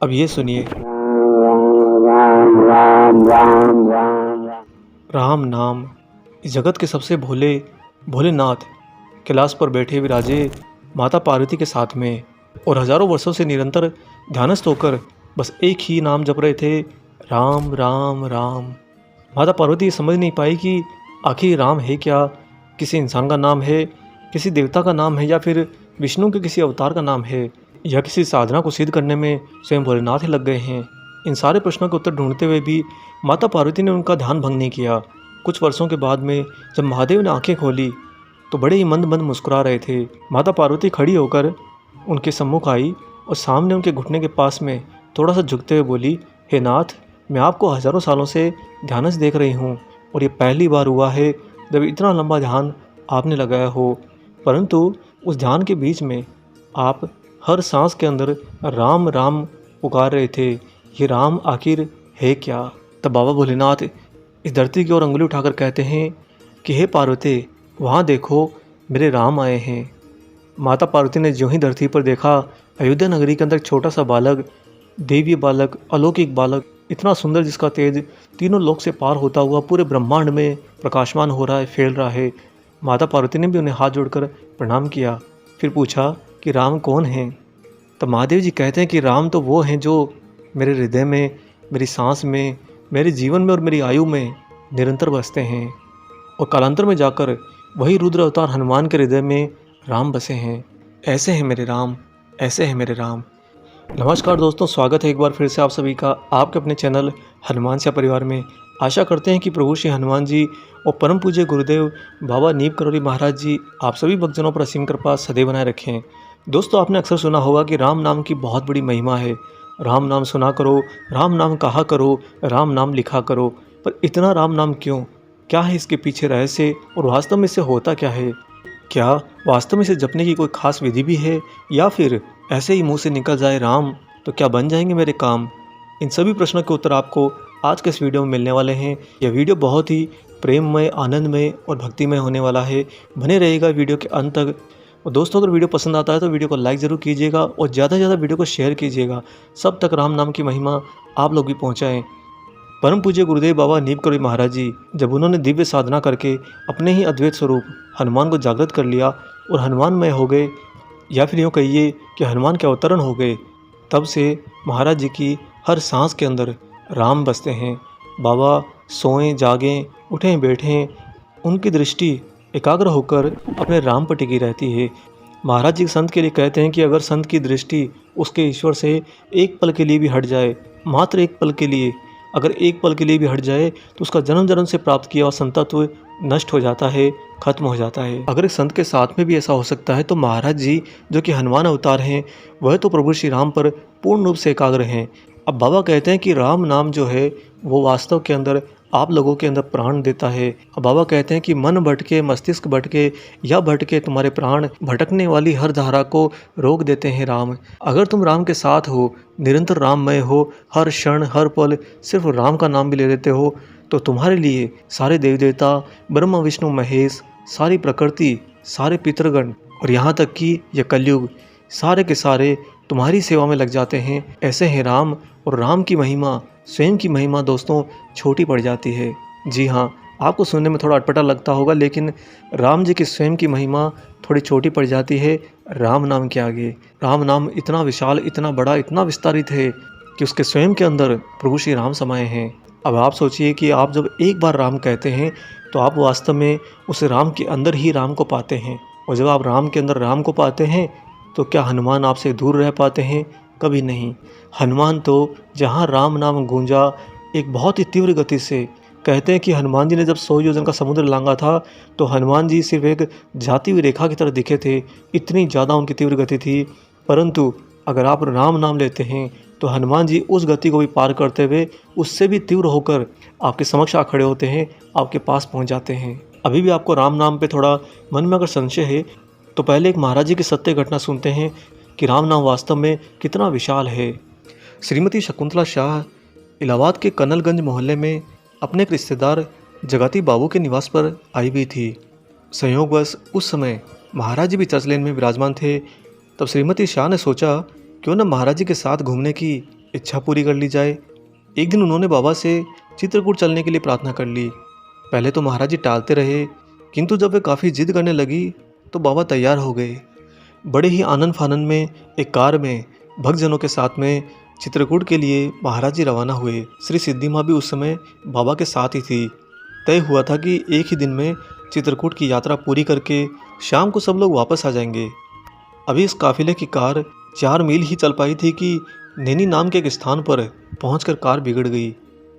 अब ये सुनिए। राम नाम इस जगत के सबसे भोले भोलेनाथ कैलाश पर बैठे विराजे माता पार्वती के साथ में, और हजारों वर्षों से निरंतर ध्यानस्थ होकर बस एक ही नाम जप रहे थे, राम राम राम। माता पार्वती ये समझ नहीं पाई कि आखिर राम है क्या, किसी इंसान का नाम है, किसी देवता का नाम है, या फिर विष्णु के किसी अवतार का नाम है, या किसी साधना को सिद्ध करने में स्वयं भोलेनाथ ही लग गए हैं। इन सारे प्रश्नों के उत्तर ढूंढते हुए भी माता पार्वती ने उनका ध्यान भंग नहीं किया। कुछ वर्षों के बाद में जब महादेव ने आंखें खोली तो बड़े ही मंद मंद मुस्कुरा रहे थे। माता पार्वती खड़ी होकर उनके सम्मुख आई और सामने उनके घुटने के पास में थोड़ा सा झुकते हुए बोली, हे नाथ, मैं आपको हजारों सालों से ध्यानस्थ देख रही हूँ, और ये पहली बार हुआ है जब इतना लंबा ध्यान आपने लगाया हो, परंतु उस ध्यान के बीच में आप हर सांस के अंदर राम राम पुकार रहे थे। ये राम आखिर है क्या? तब बाबा भोलेनाथ इस धरती की ओर अंगुली उठाकर कहते हैं कि हे पार्वती, वहाँ देखो, मेरे राम आए हैं। माता पार्वती ने ज्यों ही धरती पर देखा, अयोध्या नगरी के अंदर एक छोटा सा बालक, देवीय बालक, अलौकिक बालक, इतना सुंदर जिसका तेज तीनों लोक से पार होता हुआ पूरे ब्रह्मांड में प्रकाशमान हो रहा है, फैल रहा है। माता पार्वती ने भी उन्हें हाथ जोड़कर प्रणाम किया। फिर पूछा कि राम कौन हैं? तब महादेव जी कहते हैं कि राम तो वो हैं जो मेरे हृदय में, मेरी सांस में, मेरे जीवन में और मेरी आयु में निरंतर बसते हैं, और कालांतर में जाकर वही रुद्र अवतार हनुमान के हृदय में राम बसे हैं। ऐसे हैं मेरे राम, ऐसे हैं मेरे राम। नमस्कार दोस्तों, स्वागत है एक बार फिर से आप सभी का आपके अपने चैनल हनुमान सा परिवार में। आशा करते हैं कि प्रभु श्री हनुमान जी और परम पूज्य गुरुदेव बाबा नीम करौली महाराज जी आप सभी भक्तजनों पर असीम कृपा सदैव बनाए रखें। दोस्तों, आपने अक्सर सुना होगा कि राम नाम की बहुत बड़ी महिमा है। राम नाम सुना करो, राम नाम कहा करो, राम नाम लिखा करो। पर इतना राम नाम क्यों? क्या है इसके पीछे रहस्य, और वास्तव में इससे होता क्या है? क्या वास्तव में इसे जपने की कोई खास विधि भी है, या फिर ऐसे ही मुंह से निकल जाए राम तो क्या बन जाएंगे मेरे काम? इन सभी प्रश्नों के उत्तर आपको आज के इस वीडियो में मिलने वाले हैं। यह वीडियो बहुत ही प्रेममय, आनंदमय और भक्तिमय होने वाला है। बने रहेगा वीडियो के अंत तक। और दोस्तों, अगर वीडियो पसंद आता है तो वीडियो को लाइक ज़रूर कीजिएगा और ज़्यादा से ज़्यादा वीडियो को शेयर कीजिएगा। सब तक राम नाम की महिमा आप लोग भी पहुँचाएँ। परम पूज्य गुरुदेव बाबा नीम करौली महाराज जी, जब उन्होंने दिव्य साधना करके अपने ही अद्वैत स्वरूप हनुमान को जागृत कर लिया और हनुमानमय हो गए, या फिर यूँ कहिए कि हनुमान के अवतरण हो गए, तब से महाराज जी की हर सांस के अंदर राम बसते हैं। बाबा सोएं जागें, उठें बैठें, उनकी दृष्टि एकाग्र होकर अपने राम पर टिकी रहती है। महाराज जी संत के लिए कहते हैं कि अगर संत की दृष्टि उसके ईश्वर से एक पल के लिए भी हट जाए, मात्र एक पल के लिए, अगर एक पल के लिए भी हट जाए, तो उसका जन्म जन्म से प्राप्त किया हुआ संतत्व नष्ट हो जाता है, खत्म हो जाता है। अगर एक संत के साथ में भी ऐसा हो सकता है, तो महाराज जी जो कि हनुमान अवतार हैं, वह तो प्रभु श्री राम पर पूर्ण रूप से एकाग्र हैं। अब बाबा कहते हैं कि राम नाम जो है वो वास्तव के अंदर आप लोगों के अंदर प्राण देता है। अब बाबा कहते हैं कि मन भटके, मस्तिष्क भटके या भटके, तुम्हारे प्राण भटकने वाली हर धारा को रोक देते हैं राम। अगर तुम राम के साथ हो, निरंतर राममय हो, हर क्षण हर पल सिर्फ राम का नाम भी ले लेते हो, तो तुम्हारे लिए सारे देवी देवता, ब्रह्मा विष्णु महेश, सारी प्रकृति, सारे पितृगण और यहाँ तक कि यह कलयुग, सारे के सारे तुम्हारी सेवा में लग जाते हैं। ऐसे हैं राम, और राम की महिमा, स्वयं की महिमा दोस्तों छोटी पड़ जाती है। जी हाँ, आपको सुनने में थोड़ा अटपटा लगता होगा, लेकिन राम जी की स्वयं की महिमा थोड़ी छोटी पड़ जाती है राम नाम के आगे। राम नाम इतना विशाल, इतना बड़ा, इतना विस्तारित है कि उसके स्वयं के अंदर प्रभु श्री राम समाये हैं। अब आप सोचिए कि आप जब एक बार राम कहते हैं तो आप वास्तव में उस राम के अंदर ही राम को पाते हैं, और जब आप राम के अंदर राम को पाते हैं तो क्या हनुमान आपसे दूर रह पाते हैं? कभी नहीं। हनुमान तो जहाँ राम नाम गूंजा एक बहुत ही तीव्र गति से, कहते हैं कि हनुमान जी ने जब 100 योजन का समुद्र लांघा था तो हनुमान जी सिर्फ एक जाती हुई रेखा की तरह दिखे थे, इतनी ज़्यादा उनकी तीव्र गति थी। परंतु अगर आप राम नाम लेते हैं तो हनुमान जी उस गति को भी पार करते हुए उससे भी तीव्र होकर आपके समक्ष आ खड़े होते हैं, आपके पास पहुंच जाते हैं। अभी भी आपको राम नाम पे थोड़ा मन में अगर संशय है तो पहले एक महाराज जी की सत्य घटना सुनते हैं कि राम नाम वास्तव में कितना विशाल है। श्रीमती शकुंतला शाह इलाहाबाद के कनलगंज मोहल्ले में अपने एक रिश्तेदार जगाती बाबू के निवास पर आई हुई थी। संयोगवश उस समय महाराज जी भी चर्च लेन में विराजमान थे। तब श्रीमती शाह ने सोचा क्यों न महाराज जी के साथ घूमने की इच्छा पूरी कर ली जाए। एक दिन उन्होंने बाबा से चित्रकूट चलने के लिए प्रार्थना कर ली। पहले तो महाराज जी टालते रहे, किंतु जब वे काफ़ी जिद करने लगी तो बाबा तैयार हो गए। बड़े ही आनंद फानंद में एक कार में भक्तजनों के साथ में चित्रकूट के लिए महाराज जी रवाना हुए। श्री सिद्धि माँ भी उस समय बाबा के साथ ही थी। तय हुआ था कि एक ही दिन में चित्रकूट की यात्रा पूरी करके शाम को सब लोग वापस आ जाएंगे। अभी इस काफिले की कार 4 मील ही चल पाई थी कि नैनी नाम के एक स्थान पर पहुंचकर कार बिगड़ गई।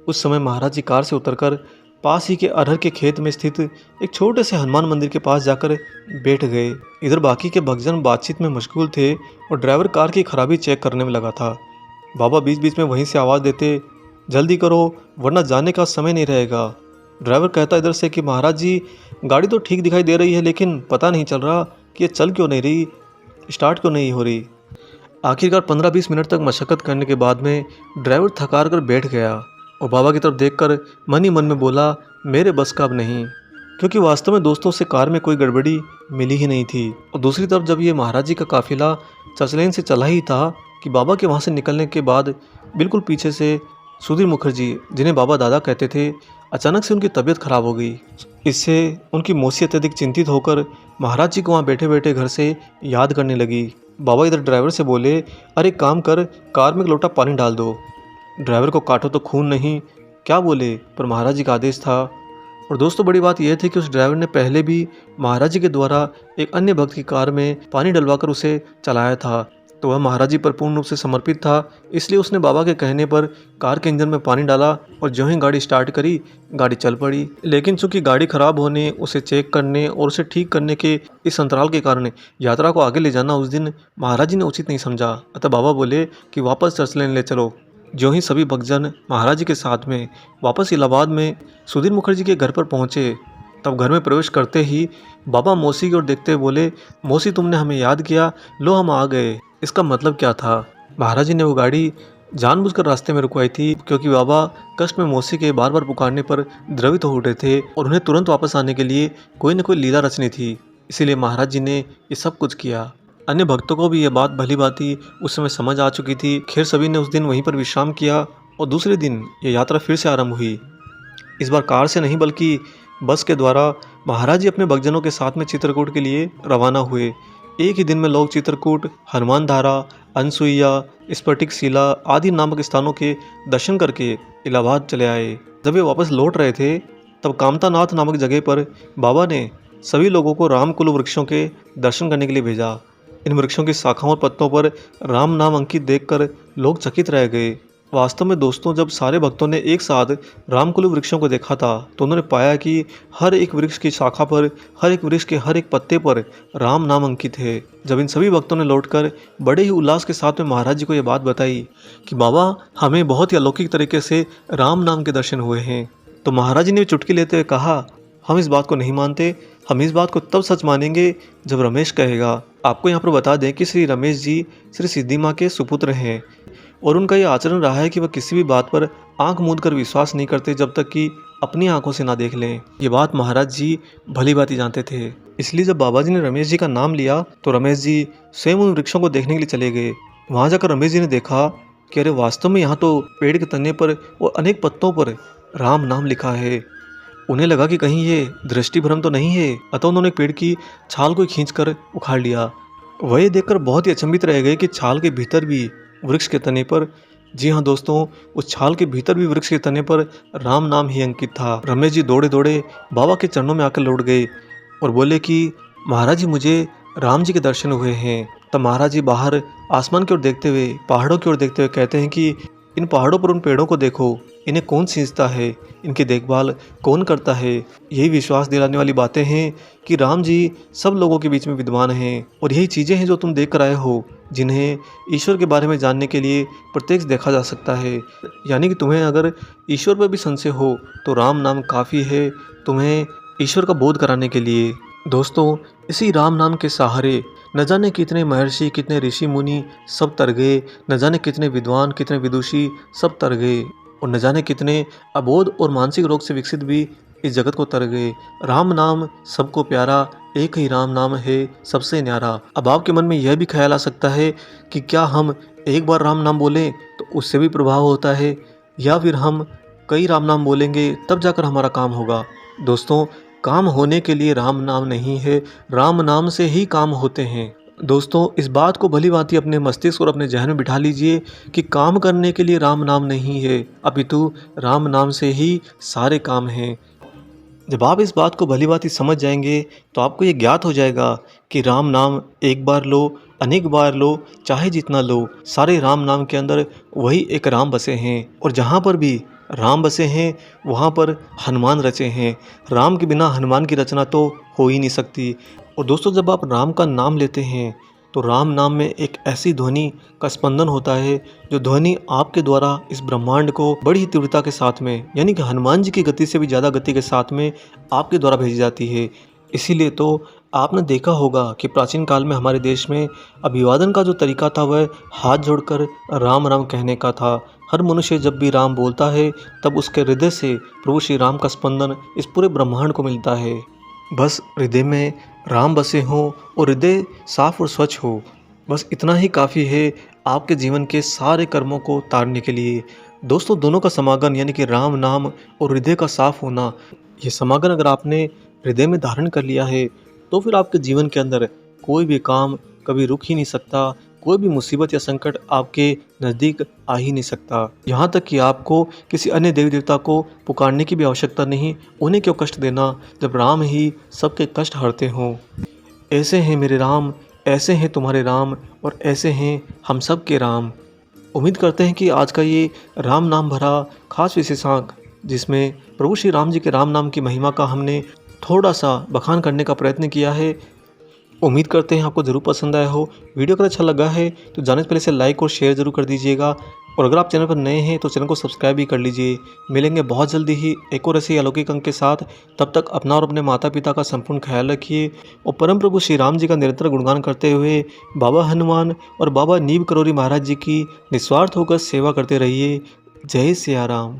उस समय महाराज जी कार से उतरकर पास ही के अरहर के खेत में स्थित एक छोटे से हनुमान मंदिर के पास जाकर बैठ गए। इधर बाकी के भक्तजन बातचीत में मशगूल थे और ड्राइवर कार की खराबी चेक करने में लगा था। बाबा बीच बीच में वहीं से आवाज़ देते, जल्दी करो वरना जाने का समय नहीं रहेगा। ड्राइवर कहता इधर से कि महाराज जी गाड़ी तो ठीक दिखाई दे रही है, लेकिन पता नहीं चल रहा कि ये चल क्यों नहीं रही, स्टार्ट क्यों नहीं हो रही। आखिरकार 15-20 मिनट तक मशक्क़त करने के बाद में ड्राइवर थकार कर बैठ गया और बाबा की तरफ देखकर मन ही मन में बोला, मेरे बस का अब नहीं। क्योंकि वास्तव में दोस्तों से कार में कोई गड़बड़ी मिली ही नहीं थी। और दूसरी तरफ जब ये महाराज जी का काफिला चचलेन से चला ही था कि बाबा के वहाँ से निकलने के बाद बिल्कुल पीछे से सुधीर मुखर्जी, जिन्हें बाबा दादा कहते थे, अचानक से उनकी तबीयत खराब हो गई। इससे उनकी मौसी अत्यधिक चिंतित होकर महाराज जी को वहाँ बैठे बैठे घर से याद करने लगी। बाबा इधर ड्राइवर से बोले, अरे काम कर, कार में एक लोटा पानी डाल दो। ड्राइवर को काटो तो खून नहीं, क्या बोले, पर महाराज जी का आदेश था। और दोस्तों बड़ी बात यह थी कि उस ड्राइवर ने पहले भी महाराज जी के द्वारा एक अन्य भक्त की कार में पानी डलवाकर उसे चलाया था, तो वह महाराज जी पर पूर्ण रूप से समर्पित था। इसलिए उसने बाबा के कहने पर कार के इंजन में पानी डाला और जो ही गाड़ी स्टार्ट करी, गाड़ी चल पड़ी। लेकिन चूंकि गाड़ी खराब होने, उसे चेक करने और उसे ठीक करने के इस अंतराल के कारण यात्रा को आगे ले जाना उस दिन महाराज जी ने उचित नहीं समझा। अतः बाबा बोले कि वापस चर्च लेने ले चलो। जो ही सभी भक्तजन महाराज जी के साथ में वापस इलाहाबाद में सुधीर मुखर्जी के घर पर पहुँचे, तब घर में प्रवेश करते ही बाबा मौसी की ओर देखते हुए बोले, मौसी तुमने हमें याद किया, लो हम आ गए। इसका मतलब क्या था? महाराज जी ने वो गाड़ी जानबूझकर रास्ते में रुकवाई थी क्योंकि बाबा कष्ट में मौसी के बार बार पुकारने पर द्रवित हो उठे थे और उन्हें तुरंत वापस आने के लिए कोई न कोई लीला रचनी थी। इसीलिए महाराज जी ने ये सब कुछ किया। अन्य भक्तों को भी ये बात भली भांति उस समय समझ आ चुकी थी। खैर सभी ने उस दिन वहीं पर विश्राम किया और दूसरे दिन ये यात्रा फिर से आरंभ हुई। इस बार कार से नहीं बल्कि बस के द्वारा महाराज जी अपने भक्तजनों के साथ में चित्रकूट के लिए रवाना हुए। एक ही दिन में लोग चित्रकूट, हनुमान धारा, अनसुईया, स्फटिक शिला आदि नामक स्थानों के दर्शन करके इलाहाबाद चले आए। जब वे वापस लौट रहे थे तब कामतानाथ नामक जगह पर बाबा ने सभी लोगों को रामकुल वृक्षों के दर्शन करने के लिए भेजा। इन वृक्षों की शाखाओं और पत्तों पर राम नाम अंकित देखकर लोग चकित रह गए। वास्तव में दोस्तों जब सारे भक्तों ने एक साथ रामकुल वृक्षों को देखा था तो उन्होंने पाया कि हर एक वृक्ष की शाखा पर, हर एक वृक्ष के हर एक पत्ते पर राम नाम अंकित है। जब इन सभी भक्तों ने लौटकर बड़े ही उल्लास के साथ में महाराज जी को यह बात बताई कि बाबा हमें बहुत ही अलौकिक तरीके से राम नाम के दर्शन हुए हैं, तो महाराज जी ने चुटकी लेते हुए कहा, हम इस बात को नहीं मानते, हम इस बात को तब सच मानेंगे जब रमेश कहेगा। आपको यहाँ पर बता दें कि श्री रमेश जी श्री सिद्धि माँ के सुपुत्र हैं और उनका यह आचरण रहा है कि वह किसी भी बात पर आंख मूंद कर विश्वास नहीं करते जब तक कि अपनी आंखों से ना देख लें। ये बात महाराज जी भली भांति जानते थे। इसलिए जब बाबा जी ने रमेश जी का नाम लिया तो रमेश जी स्वयं उन वृक्षों को देखने के लिए चले गए। वहाँ जाकर रमेश जी ने देखा कि अरे वास्तव में यहाँ तो पेड़ के तने पर और अनेक पत्तों पर राम नाम लिखा है। उन्हें लगा कि कहीं ये दृष्टि भ्रम तो नहीं है, अतः उन्होंने पेड़ की छाल को खींचकर उखाड़ लिया। वह देखकर बहुत ही अचंभित रह गए कि छाल के भीतर भी वृक्ष के तने पर, जी हाँ दोस्तों, उस छाल के भीतर भी वृक्ष के तने पर राम नाम ही अंकित था। रमेश जी दौड़े दौड़े बाबा के चरणों में आकर लौट गए और बोले कि महाराज जी मुझे राम जी के दर्शन हुए हैं। तब महाराज जी बाहर आसमान की ओर देखते हुए, पहाड़ों की ओर देखते हुए कहते हैं कि इन पहाड़ों पर उन पेड़ों को देखो, इन्हें कौन सींचता है, इनकी देखभाल कौन करता है। यही विश्वास दिलाने वाली बातें हैं कि राम जी सब लोगों के बीच में विद्वान हैं और यही चीज़ें हैं जो तुम देख कर आए हो, जिन्हें ईश्वर के बारे में जानने के लिए प्रत्यक्ष देखा जा सकता है। यानी कि तुम्हें अगर ईश्वर पर भी संशय हो तो राम नाम काफ़ी है तुम्हें ईश्वर का बोध कराने के लिए। दोस्तों इसी राम नाम के सहारे न जाने कितने महर्षि, कितने ऋषि मुनि सब तर गए, न जाने कितने विद्वान, कितने विदुषी सब तर गए और न जाने कितने अबोध और मानसिक रोग से विकसित भी इस जगत को तर गए। राम नाम सबको प्यारा, एक ही राम नाम है सबसे न्यारा। अब आपके मन में यह भी ख्याल आ सकता है कि क्या हम एक बार राम नाम बोलें तो उससे भी प्रभाव होता है, या फिर हम कई राम नाम बोलेंगे तब जाकर हमारा काम होगा। दोस्तों, काम होने के लिए राम नाम नहीं है, राम नाम से ही काम होते हैं। दोस्तों, इस बात को भली भांति अपने मस्तिष्क और अपने जहन में बिठा लीजिए कि काम करने के लिए राम नाम नहीं है, अपितु राम नाम से ही सारे काम हैं। जब आप इस बात को भली भांति समझ जाएंगे तो आपको ये ज्ञात हो जाएगा कि राम नाम एक बार लो, अनेक बार लो, चाहे जितना लो, सारे राम नाम के अंदर वही एक राम बसे हैं। और जहाँ पर भी राम बसे हैं वहाँ पर हनुमान रचे हैं। राम के बिना हनुमान की रचना तो हो ही नहीं सकती। और दोस्तों, जब आप राम का नाम लेते हैं तो राम नाम में एक ऐसी ध्वनि का स्पंदन होता है जो ध्वनि आपके द्वारा इस ब्रह्मांड को बड़ी ही तीव्रता के साथ में, यानी कि हनुमान जी की गति से भी ज़्यादा गति के साथ में आपके द्वारा भेजी जाती है। इसीलिए तो आपने देखा होगा कि प्राचीन काल में हमारे देश में अभिवादन का जो तरीका था वह हाथ जोड़कर राम राम कहने का था। हर मनुष्य जब भी राम बोलता है तब उसके हृदय से प्रभु श्री राम का स्पंदन इस पूरे ब्रह्मांड को मिलता है। बस हृदय में राम बसे हों और हृदय साफ और स्वच्छ हो, बस इतना ही काफ़ी है आपके जीवन के सारे कर्मों को तारने के लिए। दोस्तों, दोनों का समागम यानी कि राम नाम और हृदय का साफ होना, ये समागम अगर आपने हृदय में धारण कर लिया है तो फिर आपके जीवन के अंदर कोई भी काम कभी रुक ही नहीं सकता, कोई भी मुसीबत या संकट आपके नज़दीक आ ही नहीं सकता। यहाँ तक कि आपको किसी अन्य देवी देवता को पुकारने की भी आवश्यकता नहीं, उन्हें क्यों कष्ट देना जब राम ही सबके कष्ट हरते हों। ऐसे हैं मेरे राम, ऐसे हैं तुम्हारे राम, और ऐसे हैं हम सब के राम। उम्मीद करते हैं कि आज का ये राम नाम भरा खास विशेषांक, जिसमें प्रभु श्री राम जी के राम नाम की महिमा का हमने थोड़ा सा बखान करने का प्रयत्न किया है, उम्मीद करते हैं आपको ज़रूर पसंद आया हो। वीडियो अगर अच्छा लगा है तो जाने से पहले इसे लाइक और शेयर ज़रूर कर दीजिएगा, और अगर आप चैनल पर नए हैं तो चैनल को सब्सक्राइब भी कर लीजिए। मिलेंगे बहुत जल्दी ही एक और ऐसे अलौकिक अंक के साथ। तब तक अपना और अपने माता पिता का संपूर्ण ख्याल रखिए, और परम प्रभु श्री राम जी का निरंतर गुणगान करते हुए बाबा हनुमान और बाबा नीम करौरी महाराज जी की निस्वार्थ होकर सेवा करते रहिए। जय सिया राम।